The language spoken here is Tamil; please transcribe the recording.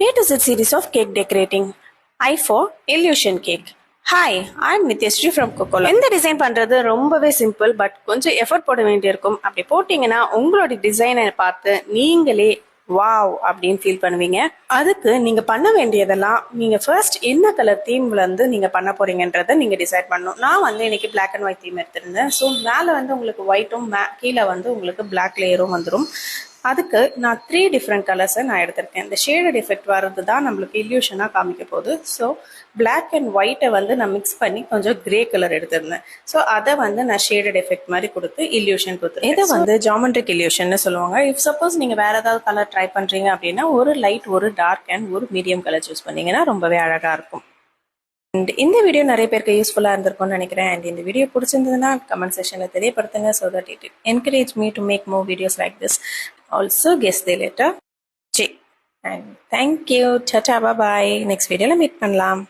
A to Z series of cake decorating. I for illusion cake. Hi I'm Nithyasri from கோகோலா. இந்த டிசைன் பண்ணுறது ரொம்பவே சிம்பிள், பட் கொஞ்சம் எஃபர்ட் போட வேண்டியிருக்கும். அப்படி போட்டிங்கன்னா உங்களோட டிசைனை பார்த்து நீங்களே வாவ் அப்படின்னு ஃபீல் பண்ணுவீங்க. அதுக்கு நீங்கள் பண்ண வேண்டியதெல்லாம், நீங்கள் ஃபர்ஸ்ட் என்ன கலர் தீம்ல இருந்து நீங்கள் பண்ண போறீங்கன்றதை நீங்கள் டிசைட் பண்ணணும். நான் இன்னைக்கு பிளாக் அண்ட் ஒயிட் தீம் எடுத்திருந்தேன். ஸோ மேலே உங்களுக்கு ஒயிட்டும் கீழே உங்களுக்கு பிளாக் லேயரும் வந்துடும். அதுக்கு நான் 3 டிஃப்ரெண்ட் கலர்ஸை நான் எடுத்திருக்கேன். இந்த ஷேடட் எஃபெக்ட் வர்றது தான் நம்மளுக்கு இல்யூஷனாக காமிக்க போகுது. ஸோ பிளாக் அண்ட் ஒயிட்டை நான் மிக்ஸ் பண்ணி கொஞ்சம் கிரே கலர் எடுத்திருந்தேன். ஸோ அதை நான் ஷேடட் எஃபெக்ட் மாதிரி கொடுத்து இல்யூஷன் கொடுத்துருக்கேன். இதை ஜாமெட்ரிக் இல்யூஷன் சொல்லுவாங்க. இஃப் சப்போஸ் நீங்கள் வேற ஏதாவது கலர் ட்ரை பண்ணுறீங்க அப்படின்னா ஒரு லைட், ஒரு டார்க் அண்ட் ஒரு மீடியம் கலர் சூஸ் பண்ணீங்கன்னா ரொம்பவே அழகாக இருக்கும். அண்ட் இந்த வீடியோ நிறைய பேருக்கு யூஸ்ஃபுல்லாக இருந்திருக்கும்னு நினைக்கிறேன். அண்ட் இந்த வீடியோ பிடிச்சிருந்ததுன்னா கமெண்ட் செக்ஷனில் தெரியப்படுத்துங்க. So that it encourage me to make more videos like this. Also guess the letter J. And thank you. Tata, bye bye. Next video la meet பண்ணலாம்.